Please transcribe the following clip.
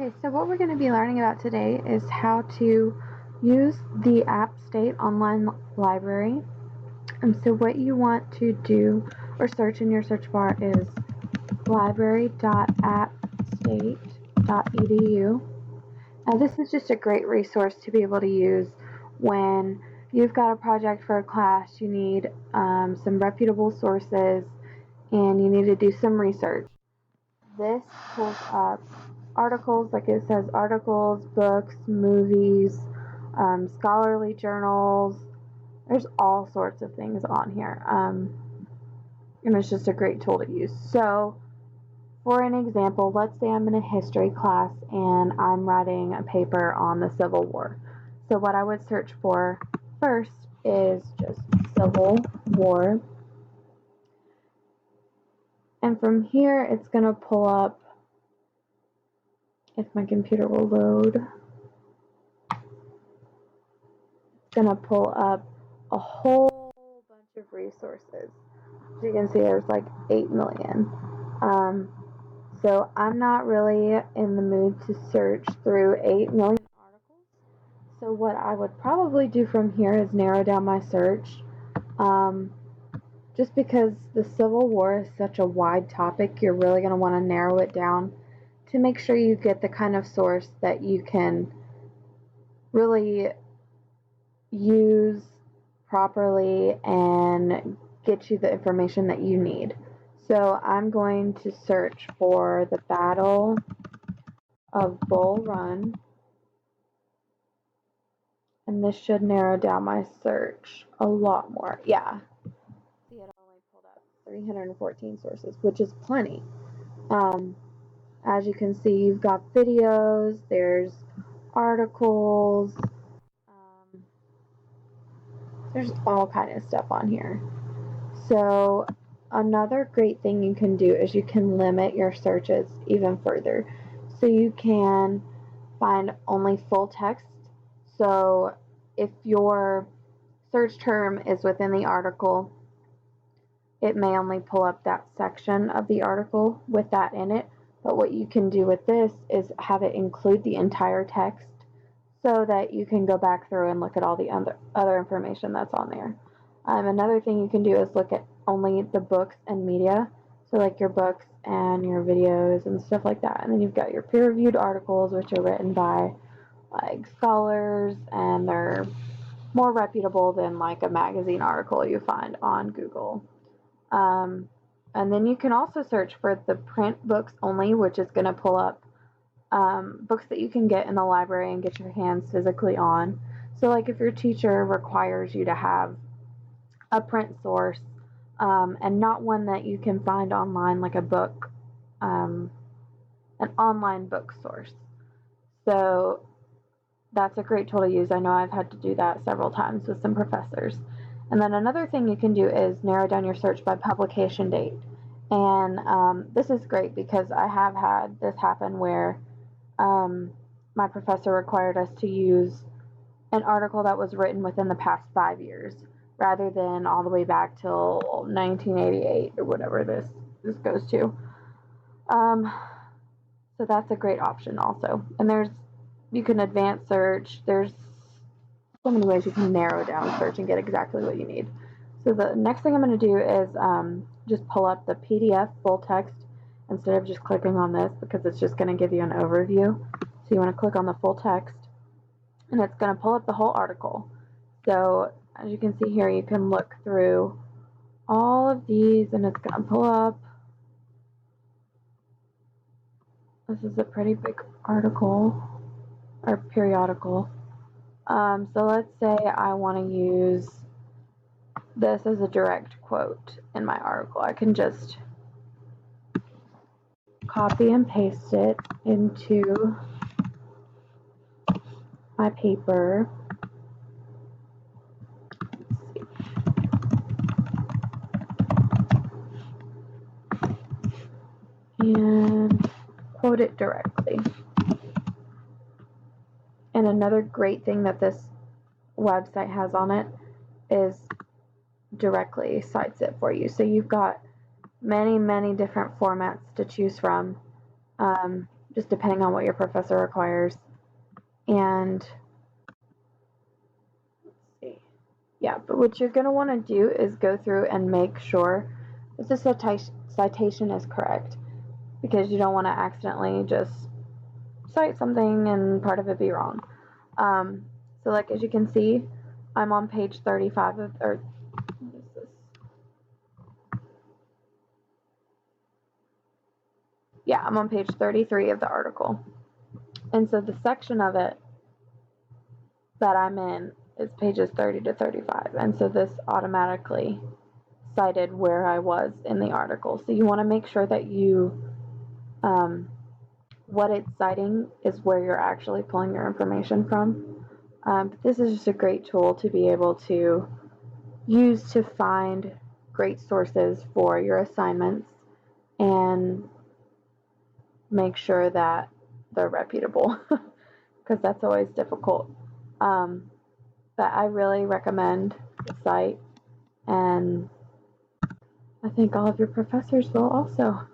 Okay, so what we're going to be learning about today is how to use the AppState online library. So what you want to do or search in your search bar is library.appstate.edu. Now this is just a great resource to be able to use when you've got a project for a class, you need some reputable sources, and you need to do some research. This pulls up articles, like it says articles, books, movies, scholarly journals. There's all sorts of things on here. And it's just a great tool to use. So, for an example, let's say I'm in a history class and I'm writing a paper on the Civil War. So what I would search for first is just Civil War. And from here, it's going to pull up, if my computer will load, it's going to pull up a whole bunch of resources. As you can see, there's like 8 million. So I'm not really in the mood to search through 8 million articles. So what I would probably do from here is narrow down my search. Just because the Civil War is such a wide topic, you're really going to want to narrow it down to make sure you get the kind of source that you can really use properly and get you the information that you need. So I'm going to search for the Battle of Bull Run, and this should narrow down my search a lot more. Yeah, see, it only pulled up 314 sources, which is plenty. As you can see, you've got videos, there's articles, there's all kind of stuff on here. So another great thing you can do is you can limit your searches even further. So you can find only full text. So if your search term is within the article, it may only pull up that section of the article with that in it. But what you can do with this is have it include the entire text so that you can go back through and look at all the other information that's on there. Another thing you can do is look at only the books and media, so like your books and your videos and stuff like that. And then you've got your peer-reviewed articles, which are written by like scholars, and they're more reputable than like a magazine article you find on Google. And then you can also search for the print books only, which is going to pull up books that you can get in the library and get your hands physically on. So like if your teacher requires you to have a print source, and not one that you can find online, like a book, an online book source. So that's a great tool to use. I know I've had to do that several times with some professors. And then another thing you can do is narrow down your search by publication date. And this is great because I have had this happen where my professor required us to use an article that was written within the past 5 years rather than all the way back till 1988 or whatever this goes to. So that's a great option also. And you can advanced search. There's so many ways you can narrow down search and get exactly what you need. So the next thing I'm going to do is just pull up the PDF full text instead of just clicking on this, because it's just going to give you an overview. So you want to click on the full text, and it's going to pull up the whole article. So as you can see here, you can look through all of these, and it's going to pull up. This is a pretty big article or periodical. So let's say I want to use this as a direct quote in my article. I can just copy and paste it into my paper. And quote it directly. And another great thing that this website has on it is directly cites it for you. So you've got many different formats to choose from. just depending on what your professor requires. And let's see. Yeah, but what you're going to want to do is go through and make sure that the citation is correct, because you don't want to accidentally just cite something and part of it be wrong. So like as you can see, I'm on page 35 of, or what is this? Yeah, I'm on page 33 of the article. And so the section of it that I'm in is pages 30 to 35. And so this automatically cited where I was in the article. So you want to make sure that you, what it's citing is where you're actually pulling your information from. But this is just a great tool to be able to use to find great sources for your assignments and make sure that they're reputable, because that's always difficult. But I really recommend the site, and I think all of your professors will also.